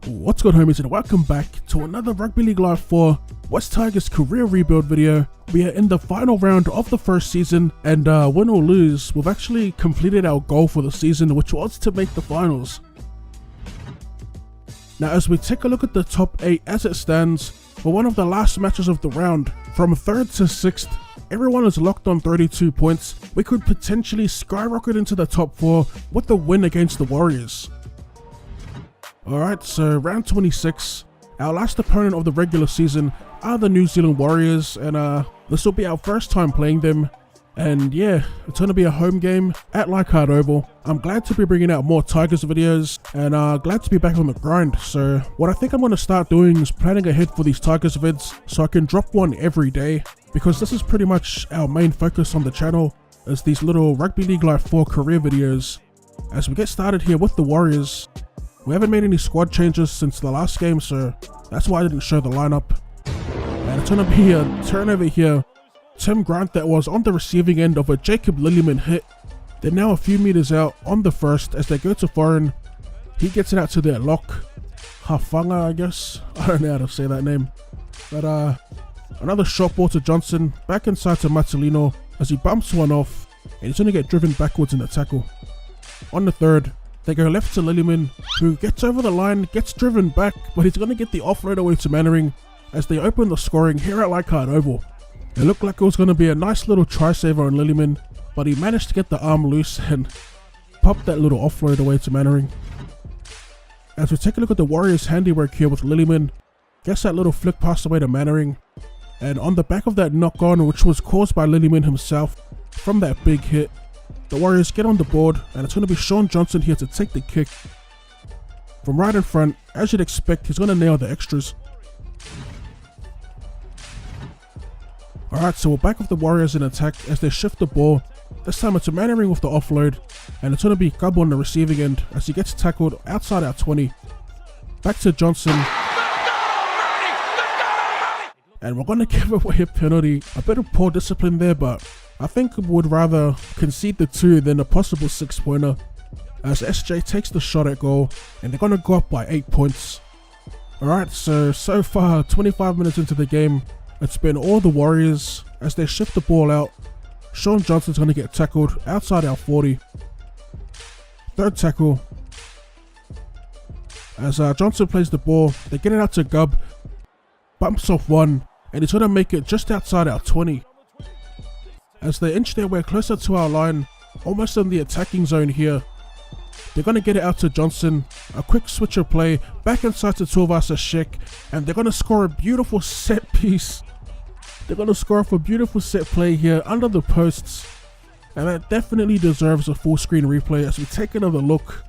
What's good, homies, and welcome back to another Rugby League Live 4 West Tigers career rebuild video. We are in the final round of the first season, and win or lose, we've actually completed our goal for the season, which was to make the finals. Now, as we take a look at the top 8 as it stands, for one of the last matches of the round, from 3rd to 6th, everyone is locked on 32 points. We could potentially skyrocket into the top 4 with the win against the Warriors. Alright, so round 26, our last opponent of the regular season are the New Zealand Warriors, and this will be our first time playing them. And yeah, it's going to be a home game at Leichhardt Oval. I'm glad to be bringing out more Tigers videos, and glad to be back on the grind. So what I think I'm going to start doing is planning ahead for these Tigers vids so I can drop one every day, because this is pretty much our main focus on the channel, is these little Rugby League Live 4 career videos. As we get started here with the Warriors, we haven't made any squad changes since the last game, so that's why I didn't show the lineup. And it's going to be a turnover here. Tim Grant that was on the receiving end of a Jacob Lilliman hit. They're now a few meters out on the first as they go to foreign. He gets it out to their lock. Hafanga, I guess. I don't know how to say that name. But another short ball to Johnson. Back inside to Matalino as he bumps one off. And he's going to get driven backwards in the tackle. On the third, they go left to Lilliman, who gets over the line, gets driven back, but he's going to get the offload away to Mannering as they open the scoring here at Leichhardt Oval. It looked like it was going to be a nice little try saver on Lilliman, but he managed to get the arm loose and pop that little offload away to Mannering. As we take a look at the Warriors' handiwork here with Lilliman, gets that little flick pass away to Mannering, and on the back of that knock on, which was caused by Lilliman himself from that big hit, the Warriors get on the board, and it's going to be Sean Johnson here to take the kick. From right in front, as you'd expect, he's going to nail the extras. Alright, so we're back with the Warriors in attack as they shift the ball. This time it's a Mannering with the offload, and it's going to be Gub on the receiving end as he gets tackled outside our 20. Back to Johnson. And we're going to give away a penalty. A bit of poor discipline there, but I think we would rather concede the 2 than a possible 6-pointer, as SJ takes the shot at goal, and they're going to go up by 8 points. Alright, so far, 25 minutes into the game, it's been all the Warriors as they shift the ball out. Sean Johnson's going to get tackled outside our 40. Third tackle. As Johnson plays the ball, they get it out to Gub, bumps off one, and he's going to make it just outside our 20. As they inch their way closer to our line, almost in the attacking zone here, they're going to get it out to Johnson, a quick switch of play, back inside to Tuivasa Sheck, and they're going to score a beautiful set piece. They're going to score off a beautiful set play here under the posts, and that definitely deserves a full screen replay as we take another look.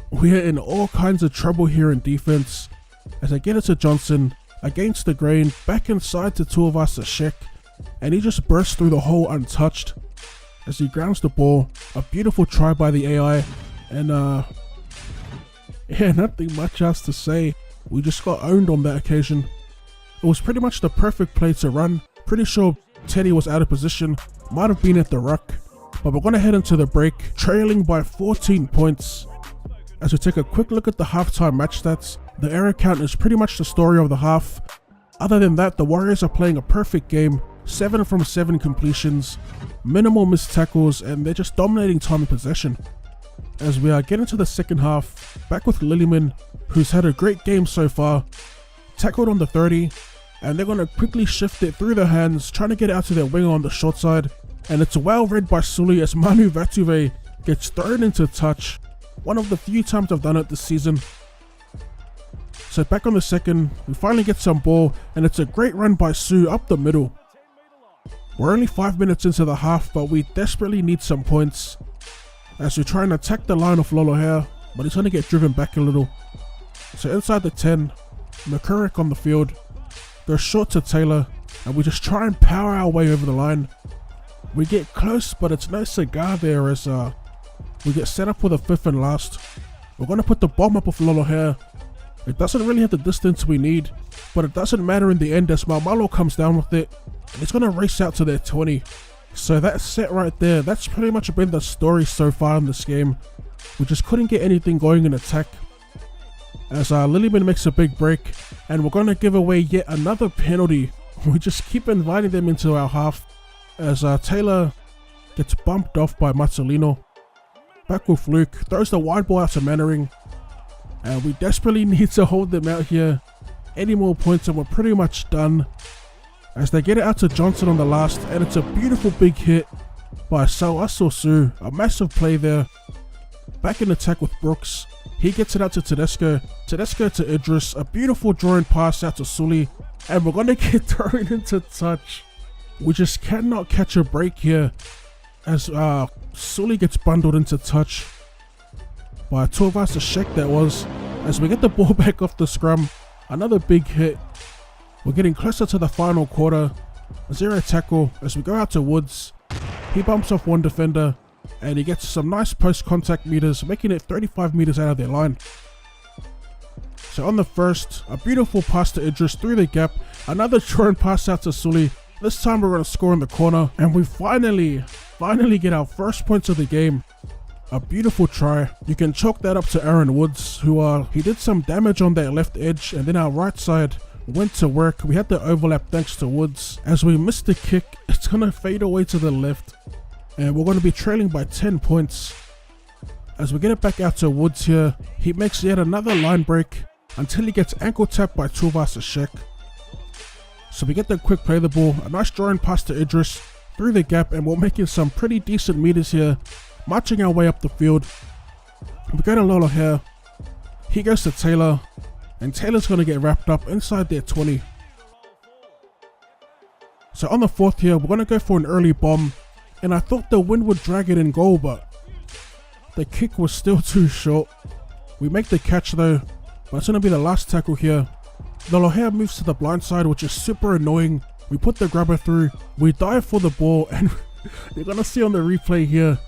We are in all kinds of trouble here in defense as I get it to Johnson, against the grain, back inside to Tuivasa Sheck, and he just bursts through the hole untouched as he grounds the ball. A beautiful try by the AI, and yeah, nothing much else to say. We just got owned on that occasion. It was pretty much the perfect play to run. Pretty sure Teddy was out of position, might have been at the ruck, but we're going to head into the break, trailing by 14 points. As we take a quick look at the halftime match stats, the error count is pretty much the story of the half. Other than that, the Warriors are playing a perfect game, 7 from 7 completions, minimal missed tackles, and they're just dominating time in possession. As we are getting to the second half, back with Lilliman, who's had a great game so far, tackled on the 30, and they're going to quickly shift it through their hands, trying to get out to their winger on the short side, and it's well read by Sully as Manu Vatuve gets thrown into touch, one of the few times I've done it this season. So back on the second, we finally get some ball, and it's a great run by Sue up the middle. We're only 5 minutes into the half, but we desperately need some points as we try and attack the line of Lolohea, but he's going to get driven back a little. So inside the 10, McCurrick on the field, goes short to Taylor, and we just try and power our way over the line. We get close, but it's no cigar there as we get set up with a 5th and last. We're going to put the bomb up of Lolohea. It doesn't really have the distance we need, but it doesn't matter in the end as Maumalo comes down with it, and it's going to race out to their 20. So that's set right there. That's pretty much been the story so far in this game. We just couldn't get anything going in attack. As Lillyman makes a big break, and we're going to give away yet another penalty. We just keep inviting them into our half, as Taylor gets bumped off by Mazzolino. Back with Luke, throws the wide ball out to Mannering, and we desperately need to hold them out here. Any more points and we're pretty much done. As they get it out to Johnson on the last, and it's a beautiful big hit by Sauasosu, a massive play there. Back in attack with Brooks, he gets it out to Tedesco to Idris, a beautiful drawing pass out to Sully, and we're gonna get thrown into touch. We just cannot catch a break here, as Sully gets bundled into touch by Torvas Shek that was, as we get the ball back off the scrum. Another big hit. We're getting closer to the final quarter. A 0 tackle as we go out to Woods. He bumps off one defender and he gets some nice post contact meters, making it 35 meters out of their line. So on the first, a beautiful pass to Idris through the gap. Another drone pass out to Sully. This time we're going to score in the corner, and we finally get our first points of the game. A beautiful try. You can chalk that up to Aaron Woods, who he did some damage on that left edge, and then our right side went to work. We had the overlap thanks to Woods. As we missed the kick, it's going to fade away to the left, and we're going to be trailing by 10 points. As we get it back out to Woods here, he makes yet another line break until he gets ankle tapped by Torvas Shek. So we get the quick play the ball, a nice drawing pass to Idris through the gap, and we're making some pretty decent meters here, marching our way up the field. We go to Lola here, he goes to Taylor, and Taylor's going to get wrapped up inside their 20. So on the fourth here, we're going to go for an early bomb, and I thought the wind would drag it in goal, but the kick was still too short. We make the catch though, but it's going to be the last tackle here. The Loher moves to the blind side, which is super annoying. We put the grabber through, we dive for the ball, and you're going to see on the replay here,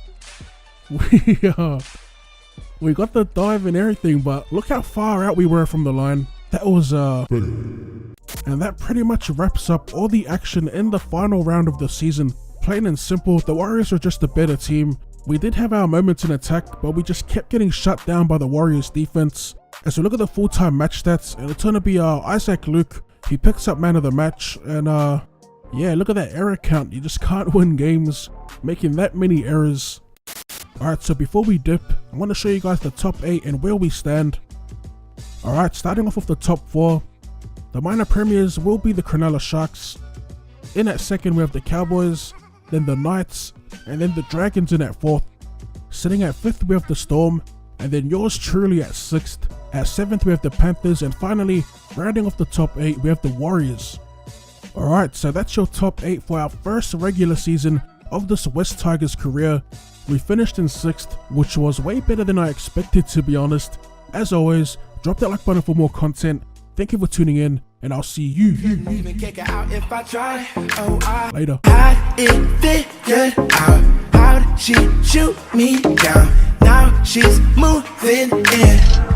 we got the dive and everything, but look how far out we were from the line. That was and that pretty much wraps up all the action in the final round of the season. Plain and simple, the Warriors are just a better team. We did have our moments in attack, but we just kept getting shut down by the Warriors defense. As we look at the full-time match stats, and it's going to be Isaac Luke. He picks up man of the match, and yeah, look at that error count. You just can't win games making that many errors. Alright, so before we dip, I want to show you guys the top 8 and where we stand. Alright, starting off with the top 4. The minor premiers will be the Cronulla Sharks. In at second we have the Cowboys, then the Knights, and then the Dragons in at 4th. Sitting at 5th we have the Storm, and then yours truly at 6th. At 7th we have the Panthers, and finally, rounding off the top 8 we have the Warriors. Alright, so that's your top 8 for our first regular season of this West Tigers career. We finished in 6th, which was way better than I expected, to be honest. As always, drop that like button for more content. Thank you for tuning in, and I'll see you later. Had it figured out. How'd she shoot me down? Now she's moving in.